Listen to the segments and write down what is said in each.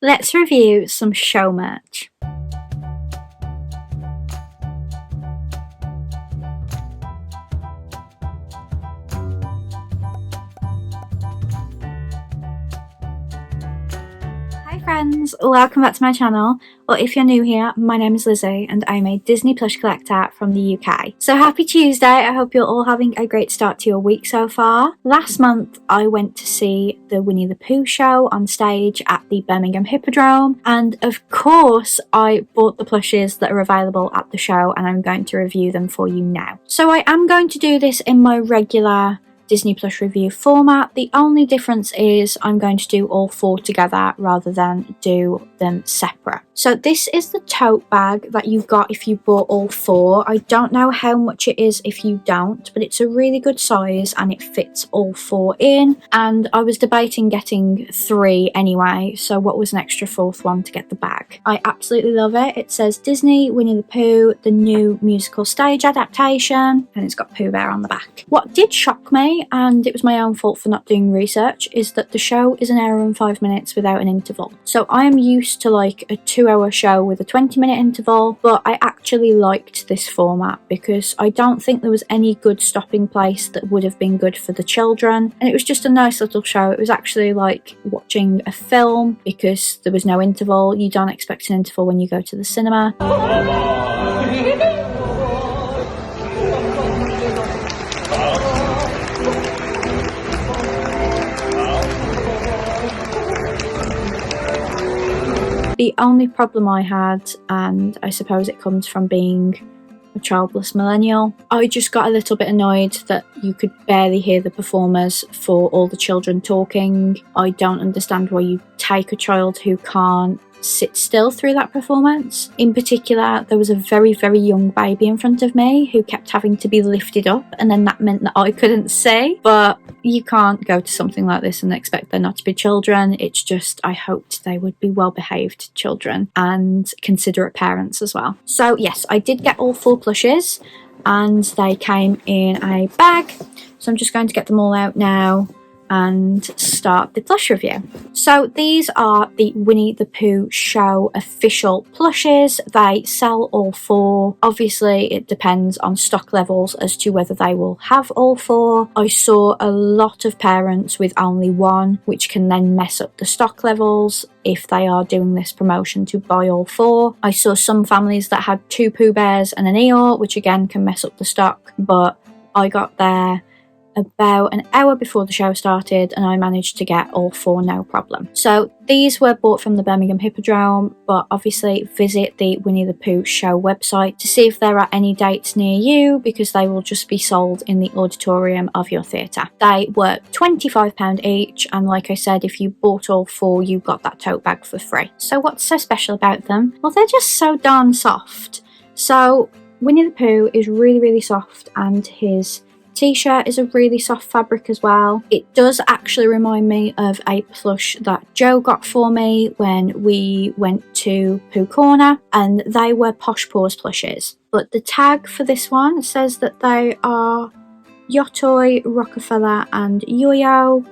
Let's review some show merch. Hi friends, welcome back to my channel, or if you're new here, my name is Lizzie and I'm a Disney Plush collector from the UK. So happy Tuesday, I hope you're all having a great start to your week so far. Last month I went to see the Winnie the Pooh show on stage at the Birmingham Hippodrome, and of course I bought the plushes that are available at the show and I'm going to review them for you now. So I am going to do this in my regular Disney Plush review format. The only difference is I'm going to do all four together rather than do them separate. So this is the tote bag that you've got if you bought all four. I don't know how much it is if you don't, but it's a really good size and it fits all four in. And I was debating getting three anyway, so what was an extra fourth one to get the bag? I absolutely love it. It says Disney Winnie the Pooh, the new musical stage adaptation, and it's got Pooh Bear on the back. What did shock me, and it was my own fault for not doing research, is that the show is an hour and 5 minutes without an interval. So I am used to like a 2-hour show with a 20-minute interval, but I actually liked this format because I don't think there was any good stopping place that would have been good for the children, and it was just a nice little show. It was actually like watching a film because there was no interval. You don't expect an interval when you go to the cinema. The only problem I had, and I suppose it comes from being a childless millennial, I just got a little bit annoyed that you could barely hear the performers for all the children talking. I don't understand why you take a child who can't sit still through that performance. In particular, there was a very, very young baby in front of me who kept having to be lifted up, and then that meant that I couldn't see. But you can't go to something like this and expect there not to be children. It's just, I hoped they would be well-behaved children and considerate parents as well. So yes, I did get all four plushes and they came in a bag. So I'm just going to get them all out now and start the plush review. So these are the Winnie the Pooh show official plushes. They sell all four. Obviously it depends on stock levels as to whether they will have all four. I saw a lot of parents with only one, which can then mess up the stock levels if they are doing this promotion to buy all four. I saw some families that had 2 Pooh Bears and an Eeyore, which again can mess up the stock, but I got there about an hour before the show started and I managed to get all four no problem. So these were bought from the Birmingham Hippodrome, but obviously visit the Winnie the Pooh show website to see if there are any dates near you, because they will just be sold in the auditorium of your theatre. They were £25 each, and like I said, if you bought all four you got that tote bag for free. So what's so special about them? Well, they're just so darn soft. So Winnie the Pooh is really, really soft, and his t-shirt is a really soft fabric as well. It does actually remind me of a plush that Joe got for me when we went to Pooh Corner, and they were Posh Paws plushes. But the tag for this one says that they are Yotoy, Rockefeller and Yo-Yo.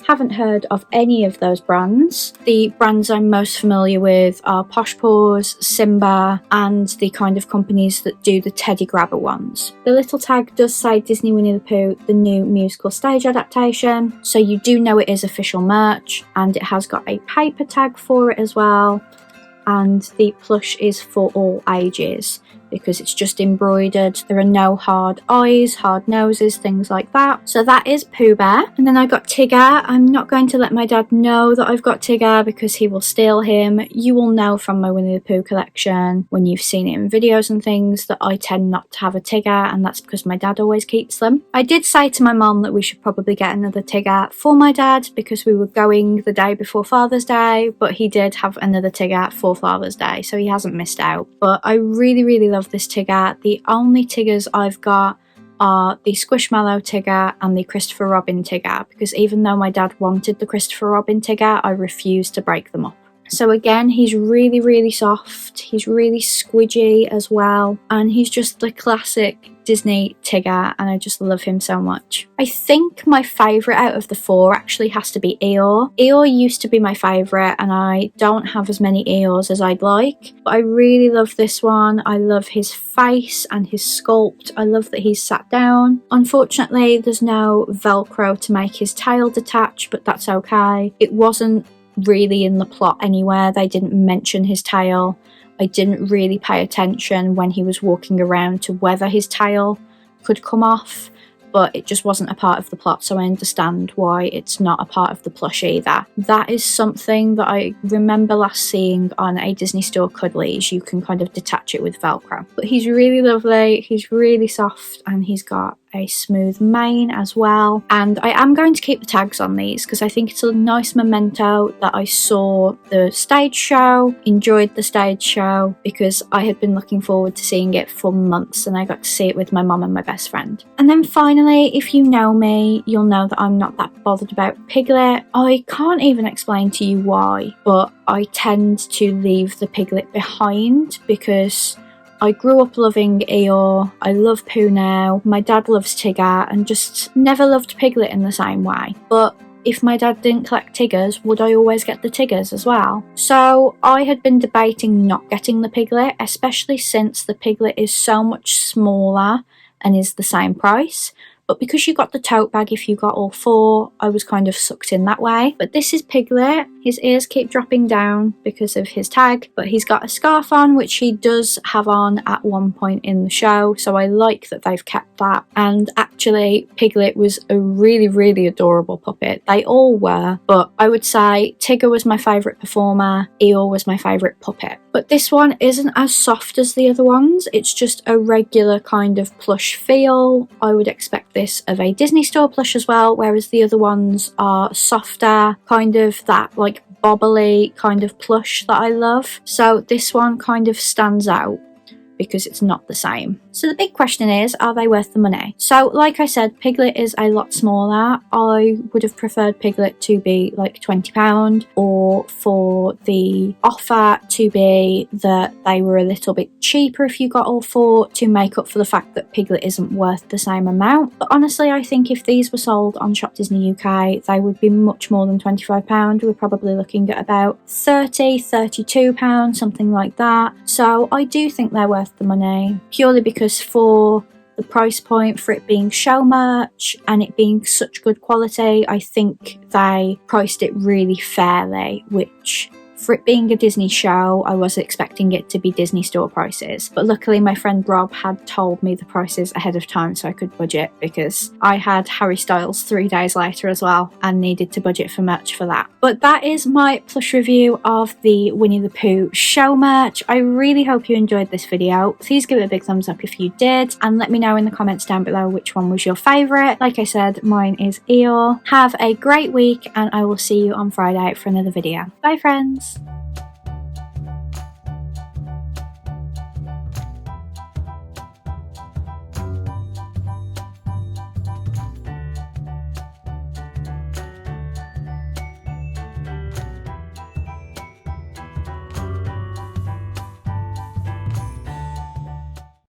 Haven't heard of any of those brands. The brands I'm most familiar with are Posh Paws, Simba, and the kind of companies that do the teddy grabber ones. The little tag does say Disney Winnie the Pooh, the new musical stage adaptation, so you do know it is official merch, and it has got a paper tag for it as well, and the plush is for all ages, because it's just embroidered. There are no hard eyes, hard noses, things like that. So that is Pooh Bear. And then I got Tigger. I'm not going to let my dad know that I've got Tigger because he will steal him. You will know from my Winnie the Pooh collection, when you've seen it in videos and things, that I tend not to have a Tigger, and that's because my dad always keeps them. I did say to my mum that we should probably get another Tigger for my dad because we were going the day before Father's Day, but he did have another Tigger for Father's Day, so he hasn't missed out. But I really, really love this Tigger. The only Tiggers I've got are the Squishmallow Tigger and the Christopher Robin Tigger, because even though my dad wanted the Christopher Robin Tigger, I refused to break them up. So again, he's really, really soft, he's really squidgy as well, and he's just the classic Disney Tigger, and I just love him so much. I think my favourite out of the 4 actually has to be Eeyore. Eeyore used to be my favourite, and I don't have as many Eeyores as I'd like, but I really love this one. I love his face and his sculpt. I love that he's sat down. Unfortunately, there's no Velcro to make his tail detach, but that's okay. It wasn't really in the plot anywhere. They didn't mention his tail. I didn't really pay attention when he was walking around to whether his tail could come off, but it just wasn't a part of the plot, so I understand why it's not a part of the plush either. That is something that I remember last seeing on a Disney Store cuddlies. You can kind of detach it with Velcro. But he's really lovely, he's really soft, and he's got a smooth mane as well. And I am going to keep the tags on these because I think it's a nice memento that I saw the stage show, enjoyed the stage show, because I had been looking forward to seeing it for months, and I got to see it with my mum and my best friend. And then finally, if you know me, you'll know that I'm not that bothered about Piglet. I can't even explain to you why, but I tend to leave the Piglet behind because I grew up loving Eeyore, I love Pooh now, my dad loves Tigger, and just never loved Piglet in the same way. But if my dad didn't collect Tiggers, would I always get the Tiggers as well? So I had been debating not getting the Piglet, especially since the Piglet is so much smaller and is the same price. But because you got the tote bag if you got all 4, I was kind of sucked in that way. But this is Piglet. His ears keep dropping down because of his tag, but he's got a scarf on, which he does have on at one point in the show, so I like that they've kept that. And actually, Piglet was a really, really adorable puppet. They all were, but I would say Tigger was my favourite performer, Eeyore was my favourite puppet. But this one isn't as soft as the other ones, it's just a regular kind of plush feel. I would expect this of a Disney Store plush as well, whereas the other ones are softer, kind of that like bobbly kind of plush that I love. So this one kind of stands out because it's not the same. So the big question is, are they worth the money? So like I said, Piglet is a lot smaller. I would have preferred Piglet to be like £20, or for the offer to be that they were a little bit cheaper if you got all 4 to make up for the fact that Piglet isn't worth the same amount. But honestly, I think if these were sold on Shop Disney UK, they would be much more than £25. We're probably looking at about £30, £32, something like that. So I do think they're worth the money, purely because for the price point, for it being show merch and it being such good quality, I think they priced it really fairly, which for it being a Disney show, I was expecting it to be Disney Store prices. But luckily my friend Rob had told me the prices ahead of time so I could budget, because I had Harry Styles 3 days later as well and needed to budget for merch for that. But that is my plush review of the Winnie the Pooh show merch. I really hope you enjoyed this video. Please give it a big thumbs up if you did, and let me know in the comments down below which one was your favourite. Like I said, mine is Eeyore. Have a great week, and I will see you on Friday for another video. Bye friends!